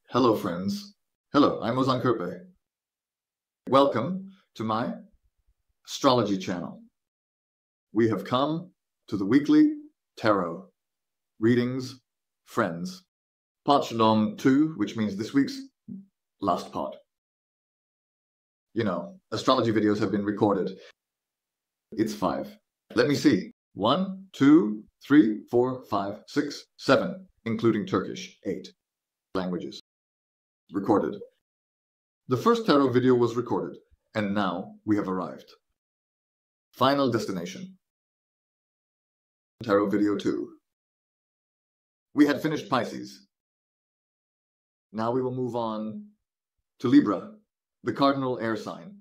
Hello, friends. Hello, I'm Ozan Kirpe. Welcome to my astrology channel. We have come to the weekly tarot readings, friends. Part Shalom 2, which means this week's last part. You know, astrology videos have been recorded. It's 5. Let me see. 1, 2, 3, 4, 5, 6, 7, including Turkish. 8 languages. Recorded. The first tarot video was recorded, and now we have arrived. Final destination. Tarot video 2. We had finished Pisces. Now we will move on to Libra, the cardinal air sign.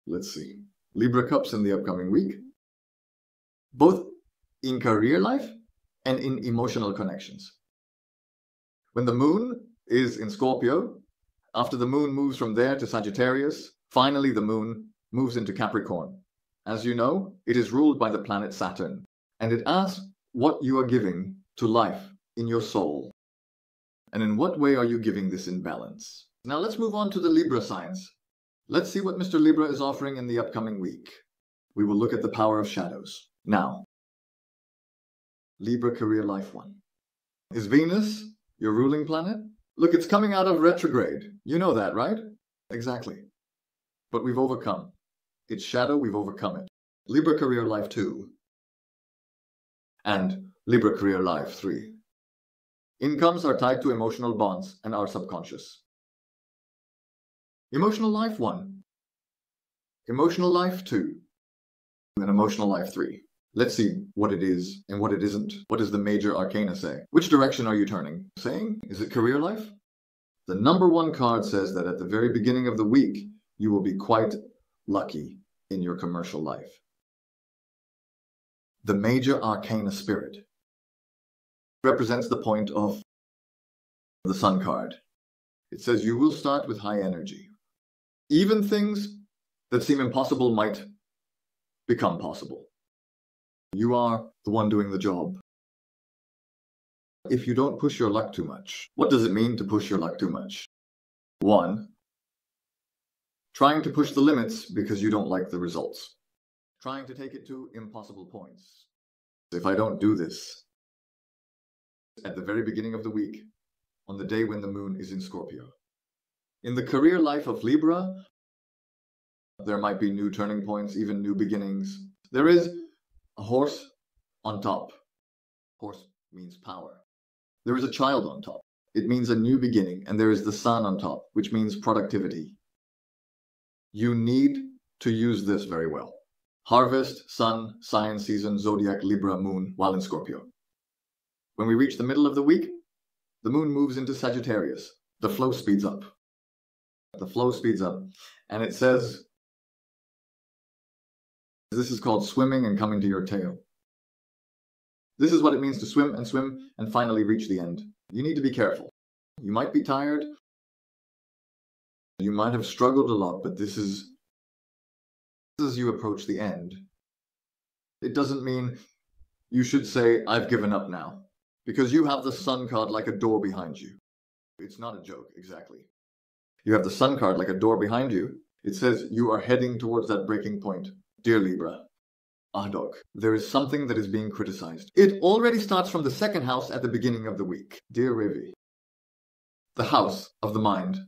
Let's see. Libra cups in the upcoming week, both in career life and in emotional connections. When the moon is in Scorpio, after the moon moves from there to Sagittarius, finally the moon moves into Capricorn. As you know, it is ruled by the planet Saturn, and it asks what you are giving to life in your soul. And in what way are you giving this in balance? Now let's move on to the Libra signs. Let's see what Mr. Libra is offering in the upcoming week. We will look at the power of shadows. Now, Libra career life 1. Is Venus your ruling planet? Look, it's coming out of retrograde. You know that, right? Exactly. But we've overcome. Its shadow, we've overcome it. Libra career life 2. And Libra career life 3. Incomes are tied to emotional bonds and our subconscious. Emotional life 1. Emotional life 2. And emotional life 3. Let's see what it is and what it isn't. What does the major arcana say? Which direction are you turning? Saying, is it career life? The number 1 card says that at the very beginning of the week, you will be quite lucky in your commercial life. The major arcana spirit represents the point of the Sun card. It says you will start with high energy. Even things that seem impossible might become possible. You are the one doing the job. If you don't push your luck too much, what does it mean to push your luck too much? 1. Trying to push the limits because you don't like the results. Trying to take it to impossible points. If I don't do this at the very beginning of the week, on the day when the moon is in Scorpio. In the career life of Libra, there might be new turning points, even new beginnings. There is a horse on top. Horse means power. There is a child on top. It means a new beginning. And there is the sun on top, which means productivity. You need to use this very well. Harvest, sun, science season, zodiac, Libra, moon, while in Scorpio. When we reach the middle of the week, the moon moves into Sagittarius. The flow speeds up. The flow speeds up. And it says, this is called swimming and coming to your tail. This is what it means to swim and finally reach the end. You need to be careful. You might be tired. You might have struggled a lot, but this is as you approach the end. It doesn't mean you should say, I've given up now, because you have the Sun card like a door behind you. It's not a joke, exactly. You have the Sun card like a door behind you. It says you are heading towards that breaking point. Dear Libra, Adok, there is something that is being criticized. It already starts from the 2nd house at the beginning of the week. Dear Ravi, the house of the mind.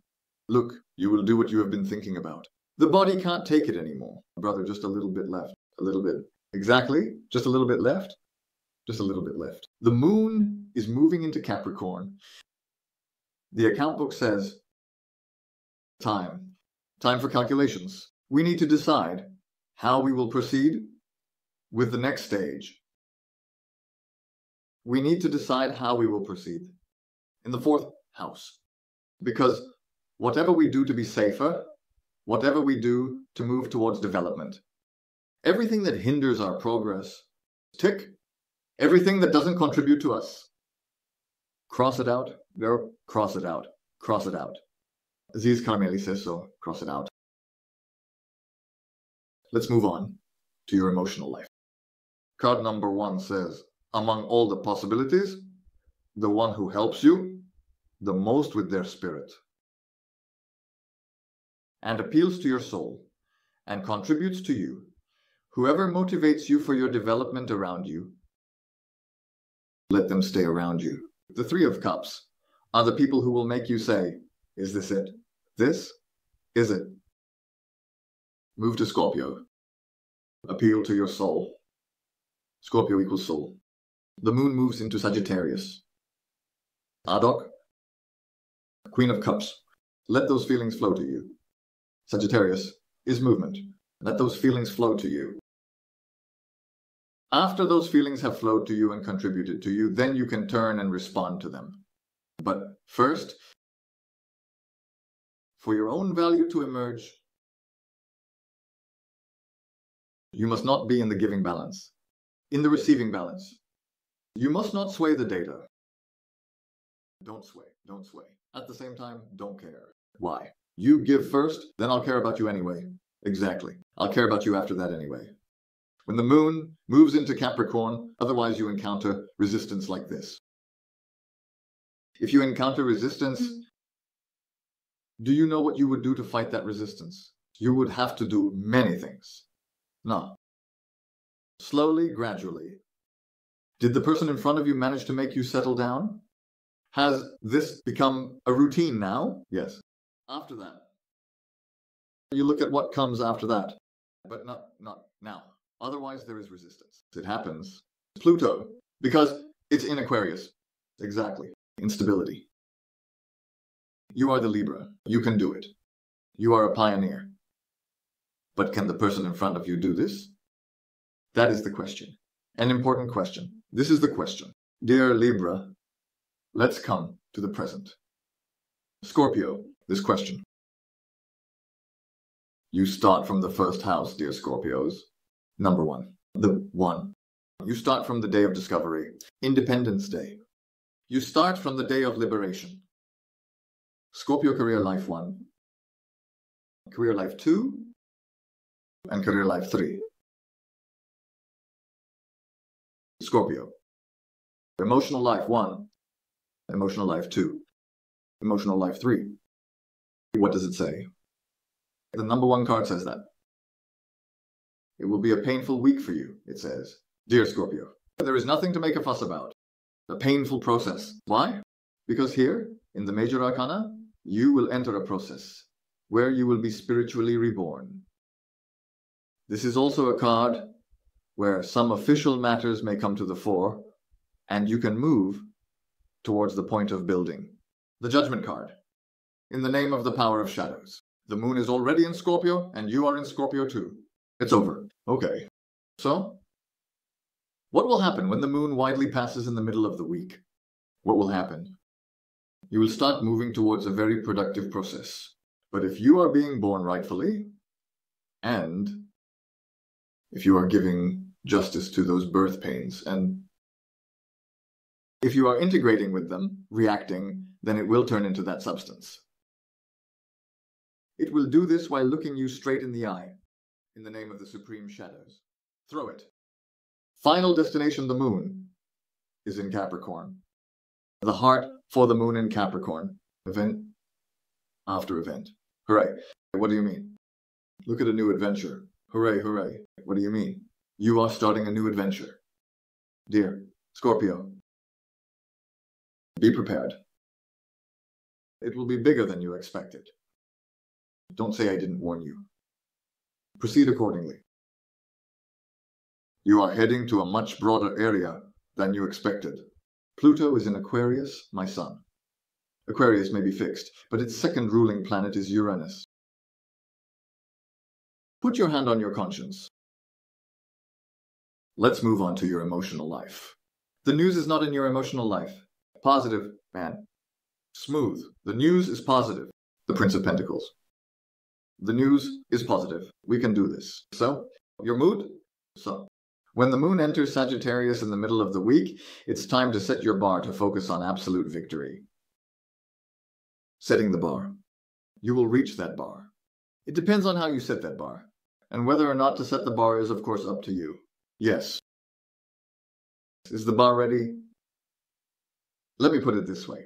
Look, you will do what you have been thinking about. The body can't take it anymore. Brother, just a little bit left. A little bit. Exactly. Just a little bit left. Just a little bit left. The moon is moving into Capricorn. The account book says, time. Time for calculations. We need to decide how we will proceed with the next stage. We need to decide how we will proceed in the 4th house. Because whatever we do to be safer, whatever we do to move towards development, everything that hinders our progress, tick. Everything that doesn't contribute to us, cross it out. There, cross it out. Cross it out. Aziz Karmeli says so. Cross it out. Let's move on to your emotional life. Card number 1 says, among all the possibilities, the one who helps you the most with their spirit, and appeals to your soul, and contributes to you, whoever motivates you for your development around you, let them stay around you. The Three of Cups are the people who will make you say, is this it? This is it. Move to Scorpio. Appeal to your soul. Scorpio equals soul. The moon moves into Sagittarius. Ardok, Queen of Cups. Let those feelings flow to you. Sagittarius is movement. Let those feelings flow to you. After those feelings have flowed to you and contributed to you, then you can turn and respond to them. But first, for your own value to emerge, you must not be in the giving balance, in the receiving balance. You must not sway the data. Don't sway, don't sway. At the same time, don't care. Why? You give first, then I'll care about you anyway. Exactly. I'll care about you after that anyway. When the moon moves into Capricorn, otherwise you encounter resistance like this. If you encounter resistance, do you know what you would do to fight that resistance? You would have to do many things. No. Slowly, gradually. Did the person in front of you manage to make you settle down? Has this become a routine now? Yes. After that, you look at what comes after that, but not now. Otherwise, there is resistance. It happens. Pluto, because it's in Aquarius. Exactly. Instability. You are the Libra. You can do it. You are a pioneer. But can the person in front of you do this? That is the question. An important question. This is the question. Dear Libra, let's come to the present. Scorpio, this question. You start from the first house, dear Scorpios. Number one. The one. You start from the day of discovery. Independence Day. You start from the day of liberation. Scorpio career life 1. Career life 2. And career life 3. Scorpio. Emotional life 1. Emotional life 2. Emotional life 3. What does it say? The number 1 card says that. It will be a painful week for you, it says. Dear Scorpio, there is nothing to make a fuss about. A painful process. Why? Because here, in the Major Arcana, you will enter a process where you will be spiritually reborn. This is also a card where some official matters may come to the fore, and you can move towards the point of building. The Judgment card. In the name of the power of shadows. The moon is already in Scorpio, and you are in Scorpio too. It's over. Okay. So, what will happen when the moon widely passes in the middle of the week? What will happen? You will start moving towards a very productive process. But if you are being born rightfully, and if you are giving justice to those birth pains, and if you are integrating with them, reacting, then it will turn into that substance. It will do this while looking you straight in the eye, in the name of the supreme shadows. Throw it. Final destination, the moon, is in Capricorn. The heart for the moon in Capricorn. Event after event. Hooray. What do you mean? Look at a new adventure. Hooray, hooray. What do you mean? You are starting a new adventure. Dear Scorpio, be prepared. It will be bigger than you expected. Don't say I didn't warn you. Proceed accordingly. You are heading to a much broader area than you expected. Pluto is in Aquarius, my son. Aquarius may be fixed, but its second ruling planet is Uranus. Put your hand on your conscience. Let's move on to your emotional life. The news is not in your emotional life. Positive, man. Smooth. The news is positive. The Prince of Pentacles. The news is positive. We can do this. So, your mood? So, when the moon enters Sagittarius in the middle of the week, it's time to set your bar to focus on absolute victory. Setting the bar. You will reach that bar. It depends on how you set that bar. And whether or not to set the bar is, of course, up to you. Yes. Is the bar ready? Let me put it this way.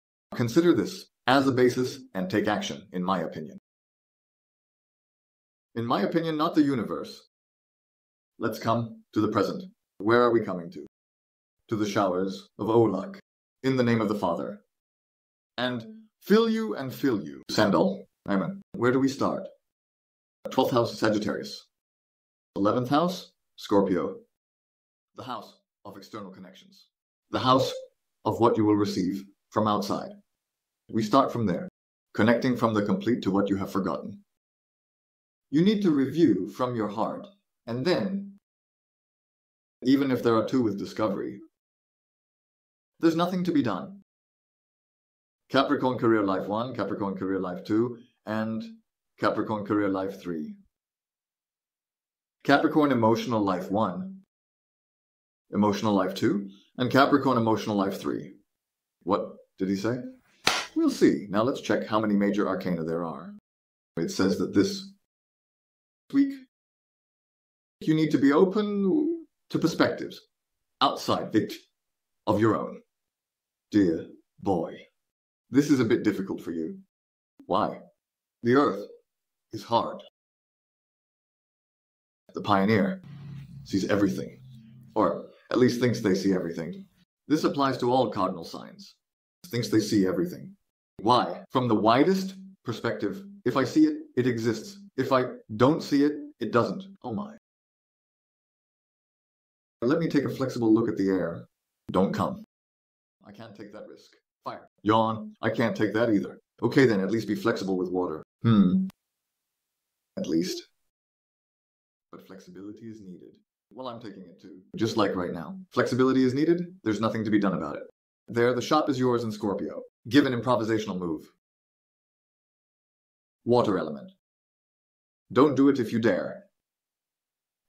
Consider this as a basis and take action, in my opinion. In my opinion, not the universe. Let's come to the present. Where are we coming to? To the showers of Olak, in the name of the Father. And fill you and fill you. Sandal, Amen. Where do we start? 12th house, Sagittarius. 11th house, Scorpio. The house of external connections. The house of what you will receive from outside. We start from there, connecting from the complete to what you have forgotten. You need to review from your heart, and then, even if there are two with discovery, there's nothing to be done. Capricorn career life 1, Capricorn career life 2, and Capricorn career life 3. Capricorn emotional life 1, emotional life 2, and Capricorn emotional life 3. What did he say? We'll see. Now let's check how many major arcana there are. It says that this week you need to be open to perspectives outside of your own. Dear boy, this is a bit difficult for you. Why? The earth is hard. The pioneer sees everything, or at least thinks they see everything. This applies to all cardinal signs. Thinks they see everything. Why? From the widest perspective, if I see it, it exists. If I don't see it, it doesn't. Oh my. Let me take a flexible look at the air. Don't come. I can't take that risk. Fire. Yawn. I can't take that either. Okay then, at least be flexible with water. At least. But flexibility is needed. Well, I'm taking it too. Just like right now. Flexibility is needed. There's nothing to be done about it. There, the shop is yours in Scorpio. Give an improvisational move. Water element. Don't do it if you dare.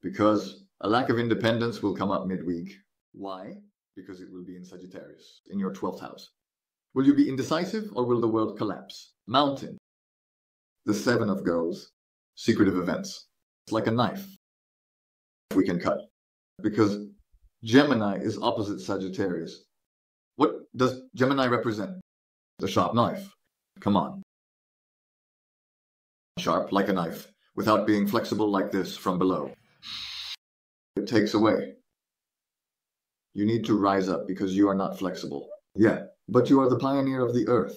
Because a lack of independence will come up midweek. Why? Because it will be in Sagittarius, in your 12th house. Will you be indecisive or will the world collapse? Mountain. The 7 of Girls. Secretive events. It's like a knife. We can cut. Because Gemini is opposite Sagittarius. What does Gemini represent? The sharp knife. Come on. Sharp like a knife, without being flexible like this from below. It takes away. You need to rise up because you are not flexible. Yeah, but you are the pioneer of the earth.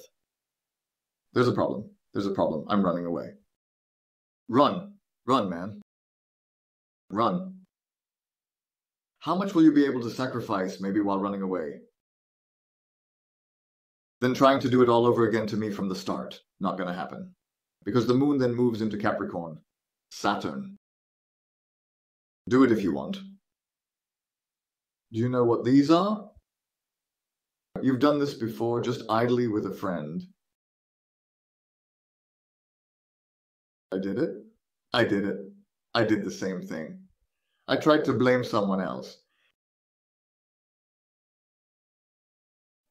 There's a problem. There's a problem. I'm running away. Run. Run, man. Run. How much will you be able to sacrifice maybe while running away? Then trying to do it all over again to me from the start. Not gonna happen. Because the moon then moves into Capricorn. Saturn. Do it if you want. Do you know what these are? You've done this before, just idly with a friend. I did it. I did it. I did the same thing. I tried to blame someone else.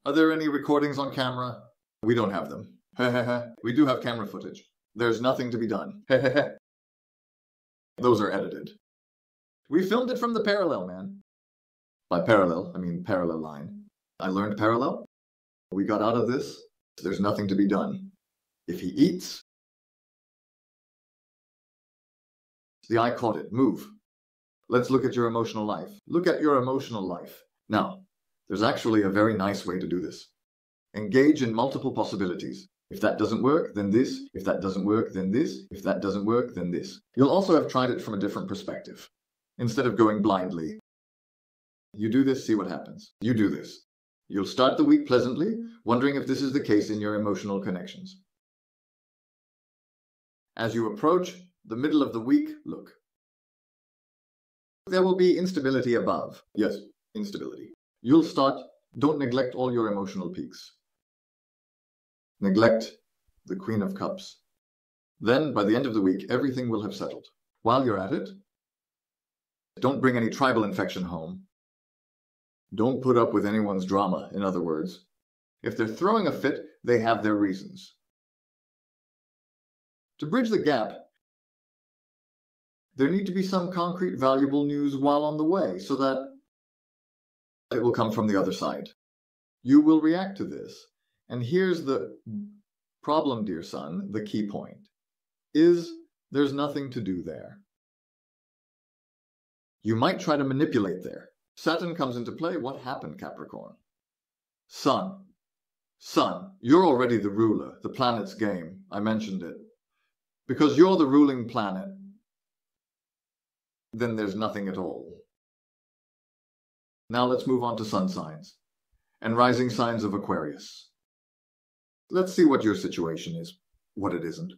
Are there any recordings on camera? We don't have them. We do have camera footage. There's nothing to be done. Those are edited. We filmed it from the parallel, man. By parallel, I mean parallel line. I learned parallel. We got out of this. There's nothing to be done. If he eats... The eye caught it. Move. Let's look at your emotional life. Look at your emotional life. Now, there's actually a very nice way to do this. Engage in multiple possibilities. If that doesn't work, then this. If that doesn't work, then this. If that doesn't work, then this. You'll also have tried it from a different perspective. Instead of going blindly. You do this, see what happens. You do this. You'll start the week pleasantly, wondering if this is the case in your emotional connections. As you approach the middle of the week, look. There will be instability above. Yes, instability. You'll start, don't neglect all your emotional peaks. Neglect the Queen of Cups. Then, by the end of the week, everything will have settled. While you're at it, don't bring any tribal infection home. Don't put up with anyone's drama, in other words. If they're throwing a fit, they have their reasons. To bridge the gap, there need to be some concrete, valuable news while on the way, so that it will come from the other side. You will react to this, And here's the problem, dear son, the key point, is there's nothing to do there. You might try to manipulate there. Saturn comes into play. What happened, Capricorn? Sun, you're already the ruler, the planet's game. I mentioned it. Because you're the ruling planet, then there's nothing at all. Now let's move on to sun signs and rising signs of Aquarius. Let's see what your situation is, what it isn't.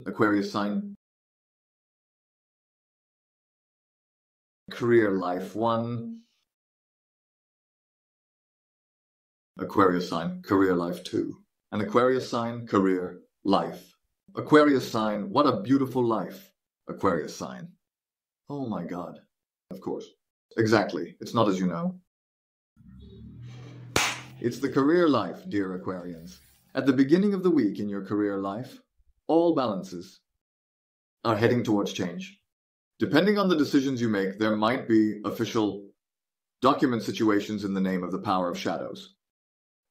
Aquarius sign. Career life 1. Aquarius sign, career life 2. An Aquarius sign, career life. Aquarius sign, what a beautiful life. Aquarius sign. Oh my God. Of course. Exactly. It's not as you know. It's the career life, dear Aquarians. At the beginning of the week in your career life, all balances are heading towards change. Depending on the decisions you make, there might be official document situations in the name of the power of shadows.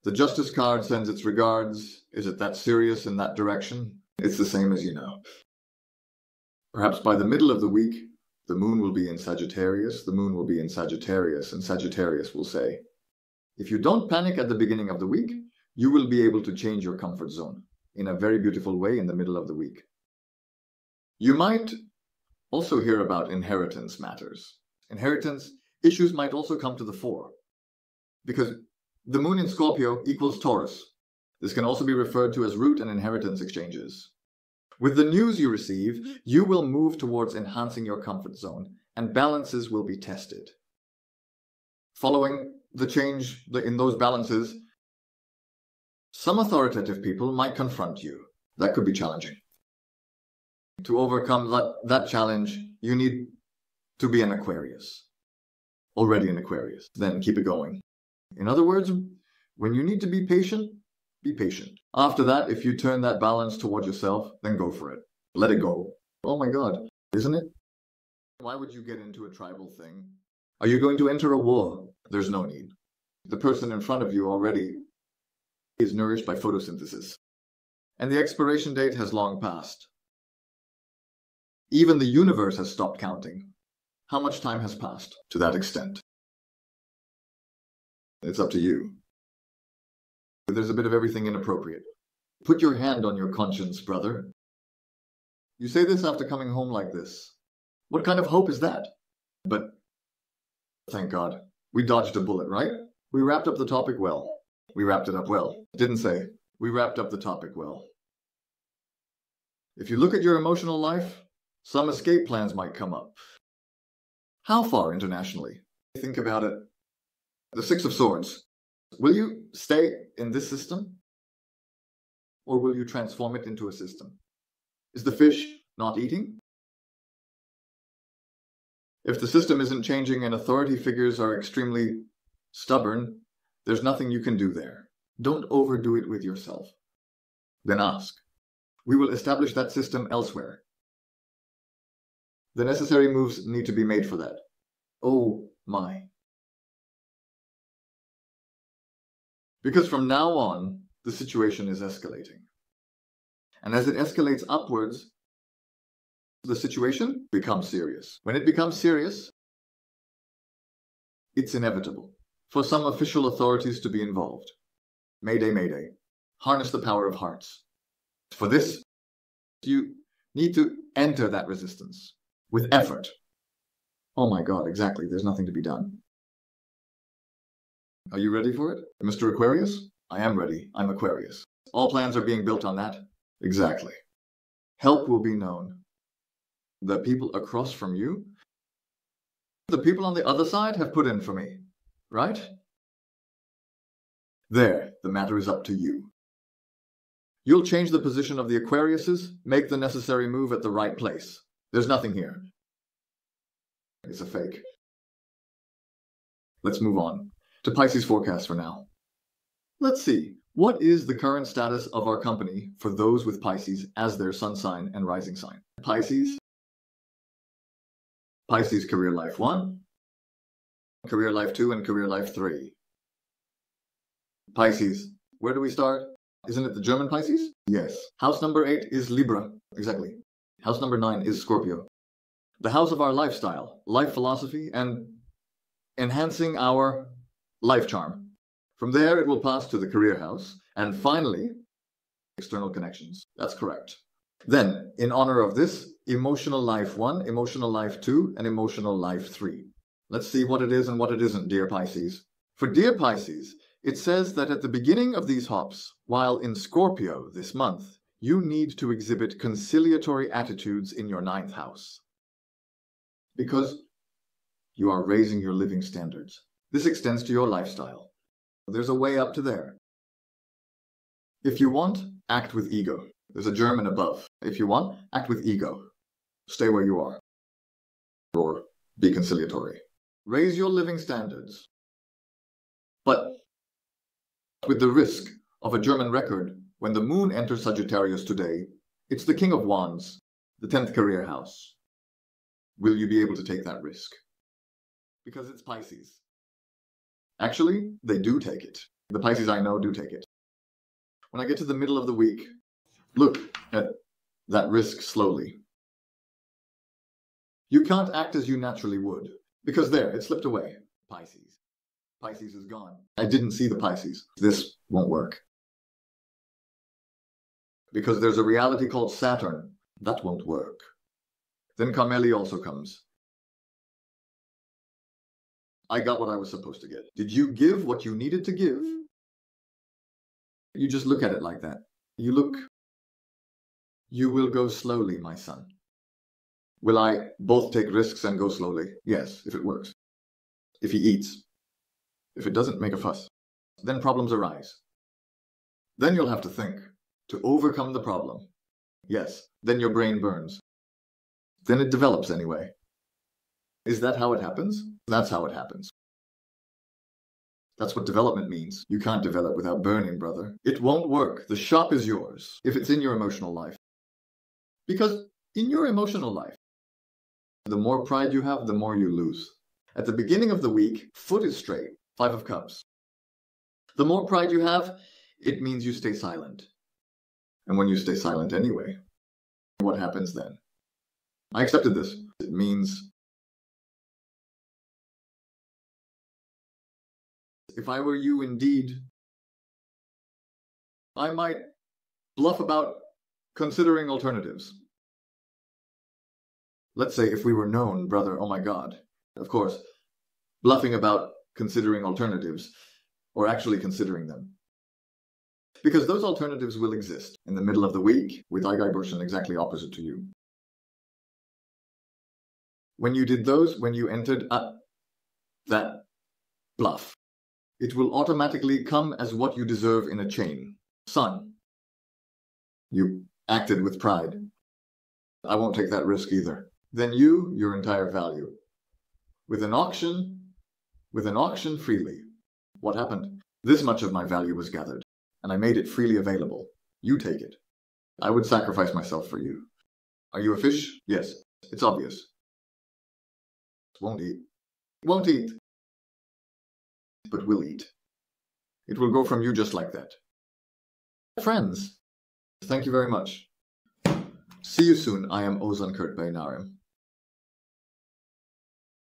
The Justice card sends its regards. Is it that serious in that direction? It's the same as you know. Perhaps by the middle of the week, the moon will be in Sagittarius, and Sagittarius will say, if you don't panic at the beginning of the week, you will be able to change your comfort zone in a very beautiful way in the middle of the week. You might also hear about inheritance matters. Inheritance issues might also come to the fore, because the moon in Scorpio equals Taurus. This can also be referred to as root and inheritance exchanges. With the news you receive, you will move towards enhancing your comfort zone, and balances will be tested. Following the change in those balances, some authoritative people might confront you. That could be challenging. To overcome that challenge, you need to be an Aquarius. Already an Aquarius. Then keep it going. In other words, when you need to be patient, be patient. After that, if you turn that balance toward yourself, then go for it. Let it go. Oh my God, isn't it? Why would you get into a tribal thing? Are you going to enter a war? There's no need. The person in front of you already is nourished by photosynthesis. And the expiration date has long passed. Even the universe has stopped counting. How much time has passed to that extent? It's up to you. There's a bit of everything inappropriate. Put your hand on your conscience, brother. You say this after coming home like this. What kind of hope is that? But thank God, we dodged a bullet, right? We wrapped up the topic well. We wrapped it up well. Didn't say. We wrapped up the topic well. If you look at your emotional life, some escape plans might come up. How far internationally? Think about it. The Six of Swords. Will you stay in this system? Or will you transform it into a system? Is the fish not eating? If the system isn't changing and authority figures are extremely stubborn, there's nothing you can do there. Don't overdo it with yourself. Then ask. We will establish that system elsewhere. The necessary moves need to be made for that. Oh my. Because from now on, the situation is escalating. And as it escalates upwards, the situation becomes serious. When it becomes serious, it's inevitable for some official authorities to be involved. Mayday, mayday. Harness the power of hearts. For this, you need to enter that resistance with effort. Oh my God, exactly. There's nothing to be done. Are you ready for it, Mr. Aquarius? I am ready. I'm Aquarius. All plans are being built on that. Exactly. Help will be known. The people across from you, the people on the other side have put in for me, right? There, the matter is up to you. You'll change the position of the Aquariuses, make the necessary move at the right place. There's nothing here. It's a fake. Let's move on to Pisces forecast for now. Let's see, what is the current status of our company for those with Pisces as their sun sign and rising sign? Pisces Career Life 1, Career Life 2, and Career Life 3. Pisces. Where do we start? Isn't it the German Pisces? Yes. House number 8 is Libra. Exactly. House number 9 is Scorpio. The house of our lifestyle, life philosophy, and enhancing our life charm. From there, it will pass to the career house, and finally, external connections. That's correct. Then, in honor of this, emotional life 1, emotional life 2, and emotional life 3. Let's see what it is and what it isn't, dear Pisces. For dear Pisces, it says that at the beginning of these hops, while in Scorpio this month, you need to exhibit conciliatory attitudes in your 9th house. Because you are raising your living standards. This extends to your lifestyle. There's a way up to there. If you want, act with ego. There's a German above. If you want, act with ego. Stay where you are. Or be conciliatory. Raise your living standards. But with the risk of a German record, when the moon enters Sagittarius today, it's the King of Wands, the 10th career house. Will you be able to take that risk? Because it's Pisces. Actually, they do take it. The Pisces I know do take it. When I get to the middle of the week, look at that risk slowly. You can't act as you naturally would, because there, it slipped away. Pisces. Pisces is gone. I didn't see the Pisces. This won't work. Because there's a reality called Saturn. That won't work. Then Carmeli also comes. I got what I was supposed to get. Did you give what you needed to give? You just look at it like that. You will go slowly, my son. Will I both take risks and go slowly? Yes, if it works. If he eats. If it doesn't, make a fuss. Then problems arise. Then you'll have to think to overcome the problem. Yes, then your brain burns. Then it develops anyway. Is that how it happens? That's how it happens. That's what development means. You can't develop without burning, brother. It won't work. The shop is yours if it's in your emotional life. Because in your emotional life, the more pride you have, the more you lose. At the beginning of the week, foot is straight, 5 of Cups. The more pride you have, it means you stay silent. And when you stay silent anyway, what happens then? I accepted this. It means if I were you indeed, I might bluff about considering alternatives. Let's say if we were known, brother, oh my God. Of course, bluffing about considering alternatives, or actually considering them. Because those alternatives will exist in the middle of the week with Eigai exactly opposite to you. When you did those, when you entered that bluff, it will automatically come as what you deserve in a chain. Son, you acted with pride. I won't take that risk either. Then your entire value. With an auction freely. What happened? This much of my value was gathered, and I made it freely available. You take it. I would sacrifice myself for you. Are you a fish? Yes, it's obvious. Won't eat. Won't eat. But will eat. It will go from you just like that. Friends, thank you very much. See you soon. I am Ozan Kurt Beinarim.